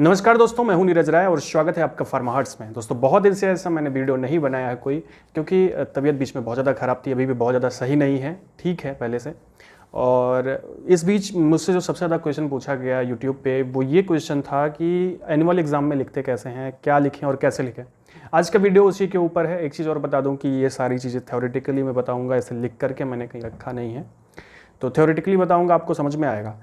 नमस्कार दोस्तों, मैं हूं नीरज राय और स्वागत है आपका फार्मा हर्ट्स में। दोस्तों बहुत दिन से ऐसा मैंने वीडियो नहीं बनाया है कोई, क्योंकि तबीयत बीच में बहुत ज़्यादा ख़राब थी, अभी भी बहुत ज़्यादा सही नहीं है, ठीक है पहले से। और इस बीच मुझसे जो सबसे ज़्यादा क्वेश्चन पूछा गया यूट्यूब पे वो ये क्वेश्चन था कि एनुअल एग्ज़ाम में लिखते कैसे हैं, क्या लिखें और कैसे लिखें। आज का वीडियो उसी के ऊपर है। एक चीज़ और बता दूँ कि ये सारी चीज़ें थ्योरेटिकली मैं बताऊँगा, ऐसे लिख करके मैंने कहीं रखा नहीं है, तो थ्योरेटिकली बताऊँगा, आपको समझ में आएगा।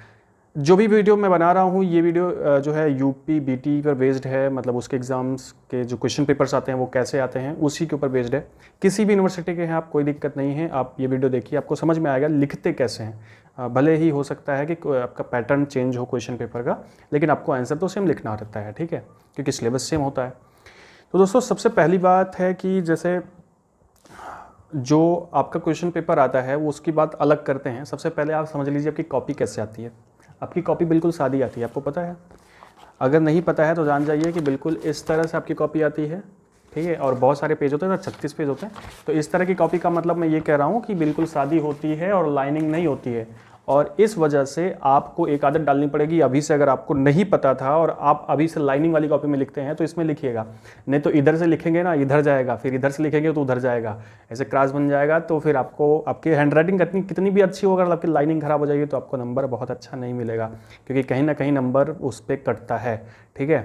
जो भी वीडियो मैं बना रहा हूँ ये वीडियो जो है यूपी बीटी पर बेस्ड है, मतलब उसके एग्ज़ाम्स के जो क्वेश्चन पेपर्स आते हैं वो कैसे आते हैं उसी के ऊपर बेस्ड है। किसी भी यूनिवर्सिटी के हैं आप, कोई दिक्कत नहीं है, आप ये वीडियो देखिए, आपको समझ में आएगा लिखते कैसे हैं। भले ही हो सकता है कि आपका पैटर्न चेंज हो क्वेश्चन पेपर का, लेकिन आपको आंसर तो सेम लिखना रहता है, ठीक है, क्योंकि सिलेबस सेम होता है। तो दोस्तों सबसे पहली बात है कि जैसे जो आपका क्वेश्चन पेपर आता है वो उसकी बात अलग करते हैं। सबसे पहले आप समझ लीजिए आपकी कॉपी कैसे आती है। आपकी कॉपी बिल्कुल सादी आती है, आपको पता है। अगर नहीं पता है तो जान जाइए कि बिल्कुल इस तरह से आपकी कॉपी आती है, ठीक है। और बहुत सारे पेज होते हैं, 36 पेज होते हैं। तो इस तरह की कॉपी का मतलब मैं ये कह रहा हूँ कि बिल्कुल सादी होती है और लाइनिंग नहीं होती है। और इस वजह से आपको एक आदत डालनी पड़ेगी अभी से। अगर आपको नहीं पता था और आप अभी से लाइनिंग वाली कॉपी में लिखते हैं तो इसमें लिखिएगा, नहीं तो इधर से लिखेंगे ना इधर जाएगा, फिर इधर से लिखेंगे तो उधर जाएगा, ऐसे क्रॉस बन जाएगा। तो फिर आपको आपकी हैंडराइटिंग कितनी भी अच्छी होगा, अगर आपकी लाइनिंग खराब हो जाएगी तो आपको नंबर बहुत अच्छा नहीं मिलेगा, क्योंकि कहीं ना कहीं नंबर उस पर कटता है, ठीक है।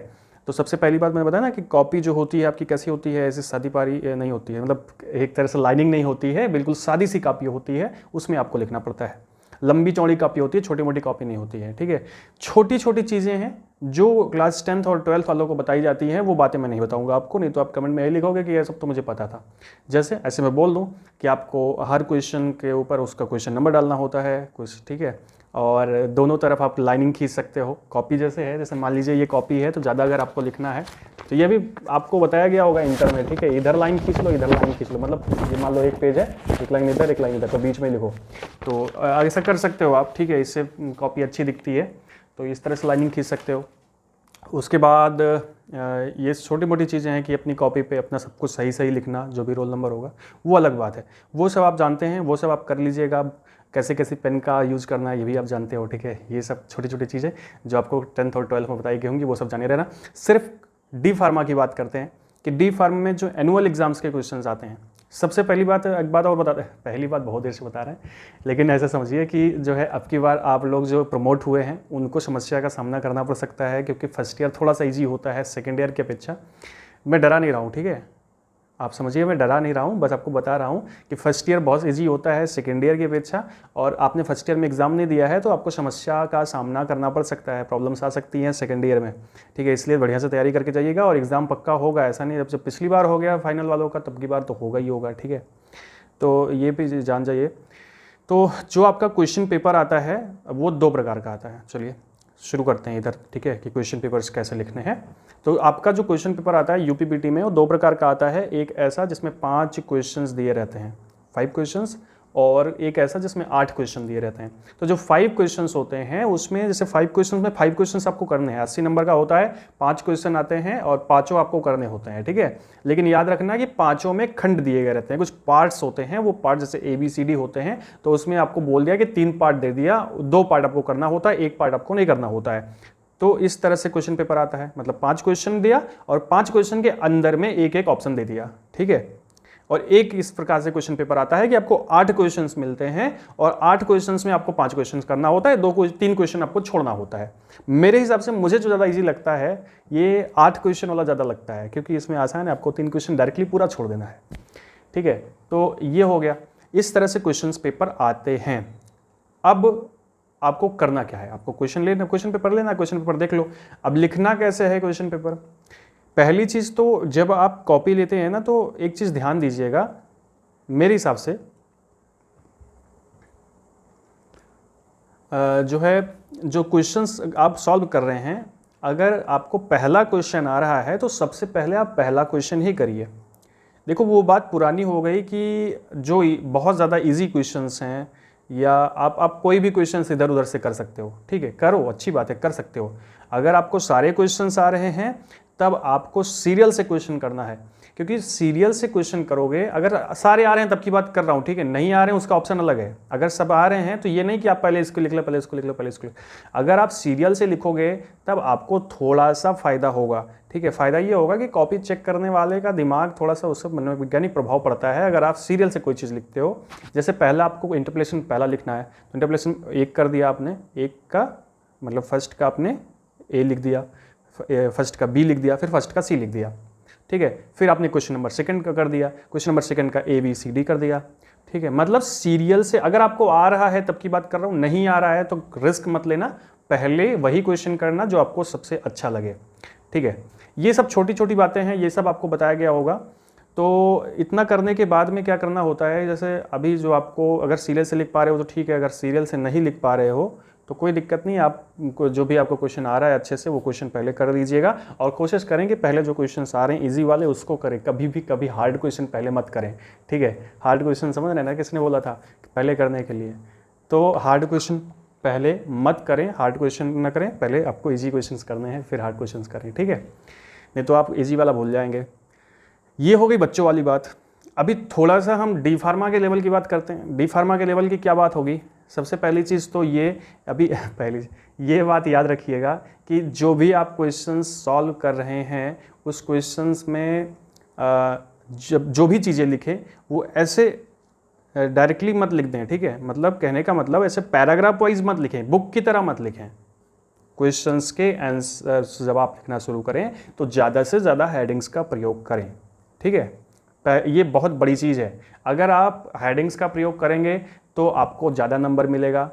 तो सबसे पहली बात मैंने बताया ना कि कॉपी जो होती है आपकी कैसी होती है, ऐसे सादी पारी नहीं होती है, मतलब एक तरह से लाइनिंग नहीं होती है, बिल्कुल सादी सी कॉपी होती है, उसमें आपको लिखना पड़ता है। लंबी चौड़ी कॉपी होती है, छोटी मोटी कॉपी नहीं होती है, ठीक है। छोटी छोटी चीज़ें हैं जो क्लास 10th और 12th वालों को बताई जाती हैं, वो बातें मैं नहीं बताऊंगा आपको, नहीं तो आप कमेंट में यही लिखोगे कि ये सब तो मुझे पता था। जैसे ऐसे मैं बोल दूं कि आपको हर क्वेश्चन के ऊपर उसका क्वेश्चन नंबर डालना होता है कुछ, ठीक है। और दोनों तरफ आप लाइनिंग खींच सकते हो, कॉपी जैसे है, जैसे मान लीजिए ये कॉपी है तो ज़्यादा अगर आपको लिखना है तो ये भी आपको बताया गया होगा इंटर में, ठीक है। इधर लाइन खींच लो, इधर लाइन खींच लो, मतलब ये मान लो एक पेज है, एक लाइन इधर एक लाइन इधर, तो बीच में लिखो। तो ऐसा कर सकते हो आप, ठीक है, इससे कॉपी अच्छी दिखती है, तो इस तरह से लाइनिंग खींच सकते हो। उसके बाद ये छोटी मोटी चीज़ें हैं कि अपनी कॉपी पे अपना सब कुछ सही सही लिखना, जो भी रोल नंबर होगा वो अलग बात है, वो सब आप जानते हैं, वो सब आप कर लीजिएगा। कैसे कैसे पेन का यूज़ करना है ये भी आप जानते हो, ठीक है। ये सब छोटी छोटी चीज़ें जो आपको 10th और 12th में बताई गई होंगी वो सब जाने रहना। सिर्फ डी फार्मा की बात करते हैं कि डी फार्मा में जो एनुअल एग्जाम्स के क्वेश्चन आते हैं, सबसे पहली बात, एक बात और बताते हैं, पहली बात बहुत देर से बता रहे हैं, लेकिन ऐसा समझिए कि जो है अब की बार आप लोग जो प्रमोट हुए हैं उनको समस्या का सामना करना पड़ सकता है, क्योंकि फर्स्ट ईयर थोड़ा सा ईजी होता है सेकेंड ईयर की अपेक्षा। मैं डरा नहीं रहा हूँ, ठीक है, आप समझिए, मैं डरा नहीं रहा हूँ, बस आपको बता रहा हूँ कि फर्स्ट ईयर बहुत इजी होता है सेकेंड ईयर की अपेक्षा। और आपने फर्स्ट ईयर में एग्जाम नहीं दिया है तो आपको समस्या का सामना करना पड़ सकता है, प्रॉब्लम्स आ सकती हैं सेकेंड ईयर में, ठीक है। इसलिए बढ़िया से तैयारी करके जाइएगा और एग्ज़ाम पक्का होगा, ऐसा नहीं जब पिछली बार हो गया फाइनल वालों का तब की बार तो होगा ही होगा, ठीक है। तो ये भी जान जाइए। तो जो आपका क्वेश्चन पेपर आता है वो 2 प्रकार का आता है। चलिए शुरू करते हैं इधर, ठीक है, कि क्वेश्चन पेपर्स कैसे लिखने हैं। तो आपका जो क्वेश्चन पेपर आता है यूपी पीटी में वो 2 प्रकार का आता है। एक ऐसा जिसमें 5 क्वेश्चंस दिए रहते हैं, 5 क्वेश्चंस, और एक ऐसा जिसमें 8 क्वेश्चन दिए रहते हैं। तो जो 5 क्वेश्चंस होते हैं उसमें जैसे 5 क्वेश्चंस में 5 क्वेश्चंस आपको करने हैं, 80 नंबर का होता है, 5 क्वेश्चन आते हैं और पाँचों आपको करने होते हैं, ठीक है। लेकिन याद रखना कि पाँचों में खंड दिए गए रहते हैं, कुछ पार्ट्स होते हैं, वो पार्ट जैसे ABCD होते हैं, तो उसमें आपको बोल दिया कि 3 पार्ट दे दिया, 2 पार्ट आपको करना होता है, 1 पार्ट आपको नहीं करना होता है। तो इस तरह से क्वेश्चन पेपर आता है, मतलब 5 क्वेश्चन दिया और 5 क्वेश्चन के अंदर में एक एक ऑप्शन दे दिया, ठीक है। और एक इस प्रकार से क्वेश्चन पेपर आता है कि आपको 8 क्वेश्चंस मिलते हैं और 8 क्वेश्चंस में आपको 5 क्वेश्चंस करना होता है, 3 क्वेश्चन आपको छोड़ना होता है। मेरे हिसाब से मुझे जो ज़्यादा इजी लगता है ये 8 क्वेश्चन वाला ज़्यादा लगता है, क्योंकि इसमें आसान है, आपको 3 क्वेश्चन डायरेक्टली पूरा छोड़ देना है, ठीक है। तो ये हो गया, इस तरह से क्वेश्चन पेपर आते हैं। अब आपको करना क्या है, आपको क्वेश्चन पेपर लेना, क्वेश्चन पेपर देख लो। अब लिखना कैसे है क्वेश्चन पेपर, पहली चीज़ तो जब आप कॉपी लेते हैं ना तो एक चीज़ ध्यान दीजिएगा, मेरे हिसाब से जो है जो क्वेश्चंस आप सॉल्व कर रहे हैं, अगर आपको पहला क्वेश्चन आ रहा है तो सबसे पहले आप पहला क्वेश्चन ही करिए। देखो वो बात पुरानी हो गई कि जो बहुत ज़्यादा इजी क्वेश्चंस हैं, या आप कोई भी क्वेश्चन इधर उधर से कर सकते हो, ठीक है, करो, अच्छी बात है, कर सकते हो। अगर आपको सारे क्वेश्चंस आ रहे हैं तब आपको सीरियल से क्वेश्चन करना है। क्योंकि सीरियल से क्वेश्चन करोगे, अगर सारे आ रहे हैं तब की बात कर रहा हूँ, ठीक है, नहीं आ रहे हैं उसका ऑप्शन अलग है। अगर सब आ रहे हैं तो ये नहीं कि आप पहले इसको लिख लो, पहले इसको लिख लो, पहले इसको लिख लो। अगर आप सीरियल से लिखोगे तब आपको थोड़ा सा फायदा होगा, ठीक है। फायदा ये होगा कि कॉपी चेक करने वाले का दिमाग थोड़ा सा उससे मनोवैज्ञानिक प्रभाव पड़ता है अगर आप सीरियल से कोई चीज़ लिखते हो। जैसे पहला आपको इंटरपोलेशन पहला लिखना है, तो इंटरपोलेशन 1 कर दिया आपने, 1 का मतलब फर्स्ट का आपने ए लिख दिया, फर्स्ट का बी लिख दिया, फिर फर्स्ट का सी लिख दिया, ठीक है। फिर आपने क्वेश्चन नंबर सेकंड का कर दिया, क्वेश्चन नंबर सेकंड का ए बी सी डी कर दिया, ठीक है। मतलब सीरियल से अगर आपको आ रहा है तब की बात कर रहा हूँ, नहीं आ रहा है तो रिस्क मत लेना, पहले वही क्वेश्चन करना जो आपको सबसे अच्छा लगे, ठीक है। ये सब छोटी छोटी बातें हैं, ये सब आपको बताया गया होगा। तो इतना करने के बाद में क्या करना होता है, जैसे अभी जो आपको अगर सीरियल से लिख पा रहे हो तो ठीक है, अगर सीरियल से नहीं लिख पा रहे हो तो कोई दिक्कत नहीं, आप जो भी आपको क्वेश्चन आ रहा है अच्छे से वो क्वेश्चन पहले कर दीजिएगा और कोशिश करें कि पहले जो क्वेश्चन आ रहे हैं इजी वाले उसको करें, कभी हार्ड क्वेश्चन पहले मत करें, ठीक है। हार्ड क्वेश्चन समझ रहे ना, किसने बोला था पहले करने के लिए, तो हार्ड क्वेश्चन पहले मत करें, हार्ड क्वेश्चन ना करें, पहले आपको ईजी क्वेश्चन करने हैं फिर हार्ड क्वेश्चन करें, ठीक है, नहीं तो आप ईजी वाला भूल जाएंगे। ये हो गई बच्चों वाली बात। अभी थोड़ा सा हम डी फार्मा के लेवल की बात करते हैं। डी फार्मा के लेवल की क्या बात होगी, सबसे पहली चीज़ तो ये अभी पहली ये बात याद रखिएगा कि जो भी आप क्वेश्चंस सॉल्व कर रहे हैं उस क्वेश्चंस में जो भी चीज़ें लिखें वो ऐसे डायरेक्टली मत लिख दें, ठीक है। मतलब कहने का मतलब ऐसे पैराग्राफ वाइज मत लिखें, बुक की तरह मत लिखें। क्वेश्चंस के आंसर्स जब आप लिखना शुरू करें तो ज़्यादा से ज़्यादा हेडिंग्स का प्रयोग करें, ठीक है। ये बहुत बड़ी चीज़ है, अगर आप हेडिंग्स का प्रयोग करेंगे तो आपको ज़्यादा नंबर मिलेगा।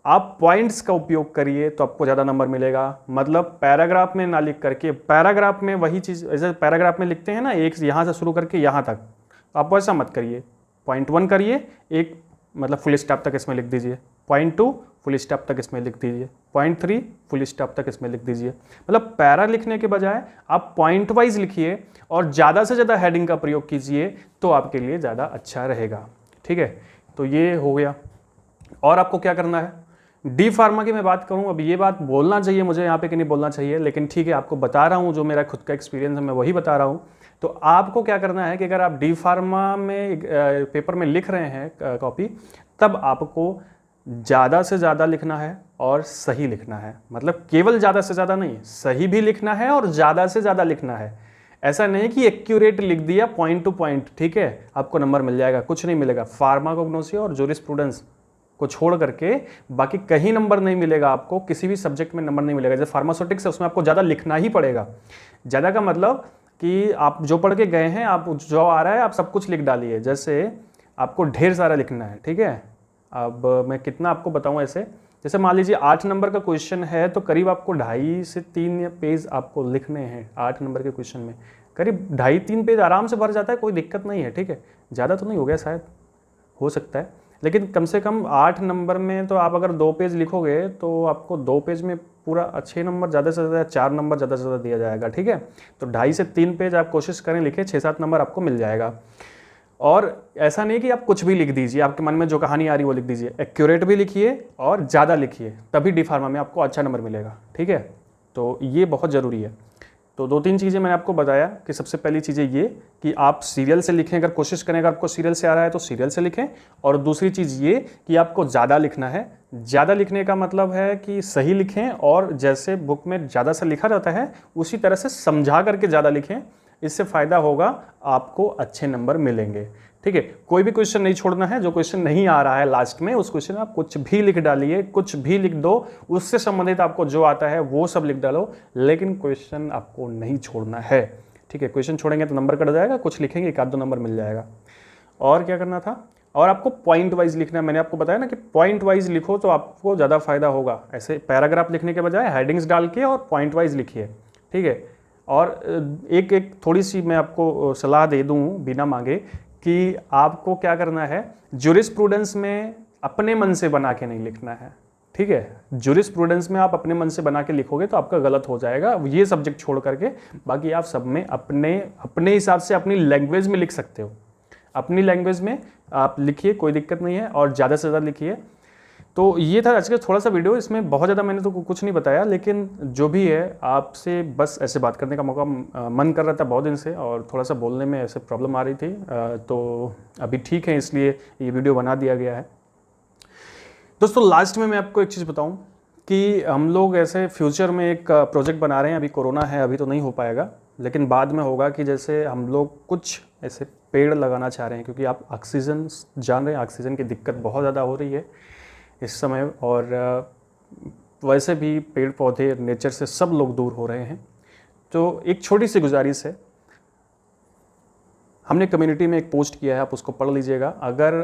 आप पॉइंट्स का उपयोग करिए तो आपको ज़्यादा नंबर मिलेगा। मतलब पैराग्राफ में ना लिख करके, पैराग्राफ में वही चीज़ जैसे पैराग्राफ में लिखते हैं ना, एक यहाँ से शुरू करके यहाँ तक, आप वैसा मत करिए। पॉइंट 1 करिए, एक मतलब फुल स्टॉप तक इसमें लिख दीजिए, पॉइंट 2 फुल स्टॉप तक इसमें लिख दीजिए, पॉइंट 3 फुल स्टॉप तक इसमें लिख दीजिए। मतलब पैरा लिखने के बजाय आप पॉइंट वाइज लिखिए और ज़्यादा से ज़्यादा हेडिंग का प्रयोग कीजिए तो आपके लिए ज़्यादा अच्छा रहेगा, ठीक है। तो ये हो गया। और आपको क्या करना है, डी फार्मा की मैं बात करूं, अब ये बात बोलना चाहिए मुझे यहाँ पे कि नहीं बोलना चाहिए, लेकिन ठीक है आपको बता रहा हूँ, जो मेरा खुद का एक्सपीरियंस है मैं वही बता रहा हूँ। तो आपको क्या करना है कि अगर आप डी फार्मा में पेपर में लिख रहे हैं कॉपी, तब आपको ज़्यादा से ज़्यादा लिखना है और सही लिखना है। मतलब केवल ज़्यादा से ज़्यादा नहीं, सही भी लिखना है और ज़्यादा से ज़्यादा लिखना है। ऐसा नहीं कि एक्यूरेट लिख दिया पॉइंट टू पॉइंट, ठीक है, आपको नंबर मिल जाएगा, कुछ नहीं मिलेगा। फार्माकोग्नोसी और जूरिस्प्रूडेंस को छोड़ करके बाकी कहीं नंबर नहीं मिलेगा आपको, किसी भी सब्जेक्ट में नंबर नहीं मिलेगा। जैसे फार्मास्यूटिक्स है उसमें आपको ज़्यादा लिखना ही पड़ेगा। ज़्यादा का मतलब कि आप जो पढ़ के गए हैं, आप जो आ रहा है आप सब कुछ लिख डालिए। जैसे आपको ढेर सारा लिखना है, ठीक है। अब मैं कितना आपको बताऊं, ऐसे जैसे मान लीजिए 8 नंबर का क्वेश्चन है तो करीब आपको 2.5 से 3 पेज आपको लिखने हैं। 8 नंबर के क्वेश्चन में करीब 2.5-3 पेज आराम से भर जाता है, कोई दिक्कत नहीं है, ठीक है। ज़्यादा तो नहीं हो गया, शायद हो सकता है, लेकिन कम से कम 8 नंबर में तो आप अगर 2 पेज लिखोगे तो आपको 2 पेज में पूरा 6 नंबर, ज़्यादा से ज़्यादा 4 नंबर ज़्यादा से ज़्यादा दिया जाएगा, ठीक है। तो 2.5 से 3 पेज आप कोशिश करें लिखें, 6-7 नंबर आपको मिल जाएगा। और ऐसा नहीं कि आप कुछ भी लिख दीजिए, आपके मन में जो कहानी आ रही है वो लिख दीजिए। एक्यूरेट भी लिखिए और ज़्यादा लिखिए, तभी डी फार्मा में आपको अच्छा नंबर मिलेगा, ठीक है। तो ये बहुत ज़रूरी है। तो 2-3 चीज़ें मैंने आपको बताया कि सबसे पहली चीज़ें ये कि आप सीरियल से लिखें, अगर कोशिश करें, अगर आपको सीरियल से आ रहा है तो सीरियल से लिखें। और दूसरी चीज़ ये कि आपको ज़्यादा लिखना है। ज़्यादा लिखने का मतलब है कि सही लिखें और जैसे बुक में ज़्यादा सा लिखा जाता है उसी तरह से समझा करके ज़्यादा लिखें। इससे फ़ायदा होगा, आपको अच्छे नंबर मिलेंगे, ठीक है। कोई भी क्वेश्चन नहीं छोड़ना है, जो क्वेश्चन नहीं आ रहा है लास्ट में उस क्वेश्चन में आप कुछ भी लिख डालिए, कुछ भी लिख दो, उससे संबंधित आपको जो आता है वो सब लिख डालो, लेकिन क्वेश्चन आपको नहीं छोड़ना है, ठीक है। क्वेश्चन छोड़ेंगे तो नंबर कट जाएगा, कुछ लिखेंगे 1-2 नंबर मिल जाएगा। और क्या करना था, और आपको पॉइंट वाइज लिखना है। मैंने आपको बताया ना कि पॉइंट वाइज लिखो तो आपको ज़्यादा फायदा होगा। ऐसे पैराग्राफ लिखने के बजाय हेडिंग्स डाल के और पॉइंट वाइज लिखिए, ठीक है। और एक थोड़ी सी मैं आपको सलाह दे दूं बिना मांगे कि आपको क्या करना है, जूरिस्प्रूडेंस में अपने मन से बना के नहीं लिखना है, ठीक है। जूरिस्प्रूडेंस में आप अपने मन से बना के लिखोगे तो आपका गलत हो जाएगा, ये सब्जेक्ट छोड़ करके। बाकी आप सब में अपने हिसाब से अपनी लैंग्वेज में लिख सकते हो, अपनी लैंग्वेज में आप लिखिए, कोई दिक्कत नहीं है। और ज़्यादा से ज़्यादा लिखिए। तो ये था आज का थोड़ा सा वीडियो। इसमें बहुत ज़्यादा मैंने तो कुछ नहीं बताया, लेकिन जो भी है आपसे बस ऐसे बात करने का मौका मन कर रहा था बहुत दिन से, और थोड़ा सा बोलने में ऐसे प्रॉब्लम आ रही थी, तो अभी ठीक है, इसलिए ये वीडियो बना दिया गया है। दोस्तों लास्ट में मैं आपको एक चीज़ बताऊं कि हम लोग ऐसे फ्यूचर में एक प्रोजेक्ट बना रहे हैं। अभी कोरोना है, अभी तो नहीं हो पाएगा, लेकिन बाद में होगा कि जैसे हम लोग कुछ ऐसे पेड़ लगाना चाह रहे हैं, क्योंकि आप ऑक्सीजन जान रहे हैं, ऑक्सीजन की दिक्कत बहुत ज़्यादा हो रही है इस समय, और वैसे भी पेड़ पौधे नेचर से सब लोग दूर हो रहे हैं। तो एक छोटी सी गुजारिश है, हमने कम्युनिटी में एक पोस्ट किया है, आप उसको पढ़ लीजिएगा। अगर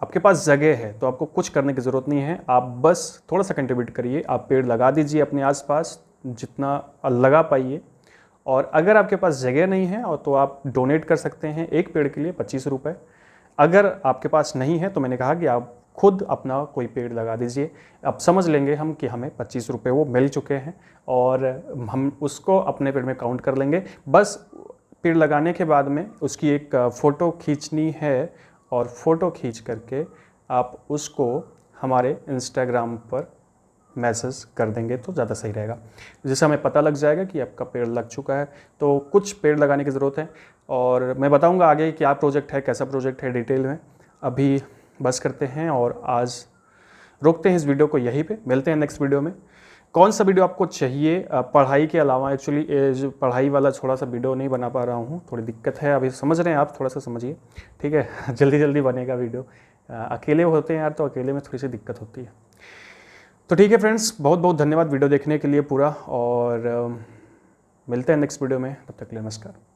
आपके पास जगह है तो आपको कुछ करने की ज़रूरत नहीं है, आप बस थोड़ा सा कंट्रीब्यूट करिए, आप पेड़ लगा दीजिए अपने आसपास जितना लगा पाइए। और अगर आपके पास जगह नहीं है और तो आप डोनेट कर सकते हैं एक पेड़ के लिए 25 रुपये। अगर आपके पास नहीं है तो मैंने कहा कि आप खुद अपना कोई पेड़ लगा दीजिए। अब समझ लेंगे हम कि हमें 25 रुपये वो मिल चुके हैं, और हम उसको अपने पेड़ में काउंट कर लेंगे। बस पेड़ लगाने के बाद में उसकी एक फ़ोटो खींचनी है, और फ़ोटो खींच करके आप उसको हमारे इंस्टाग्राम पर मैसेज कर देंगे तो ज़्यादा सही रहेगा, जिससे हमें पता लग जाएगा कि आपका पेड़ लग चुका है। तो कुछ पेड़ लगाने की ज़रूरत है, और मैं बताऊंगा आगे क्या प्रोजेक्ट है, कैसा प्रोजेक्ट है डिटेल में। अभी बस करते हैं और आज रोकते हैं इस वीडियो को यहीं पे। मिलते हैं नेक्स्ट वीडियो में। कौन सा वीडियो आपको चाहिए पढ़ाई के अलावा? एक्चुअली जो पढ़ाई वाला थोड़ा सा वीडियो नहीं बना पा रहा हूँ, थोड़ी दिक्कत है, अभी समझ रहे हैं आप, थोड़ा सा समझिए, ठीक है। जल्दी जल्दी बनेगा वीडियो। अकेले होते हैं यार, तो अकेले में थोड़ी सी दिक्कत होती है। तो ठीक है फ्रेंड्स, बहुत बहुत धन्यवाद वीडियो देखने के लिए पूरा, और मिलते हैं नेक्स्ट वीडियो में। तब तक के लिए नमस्कार।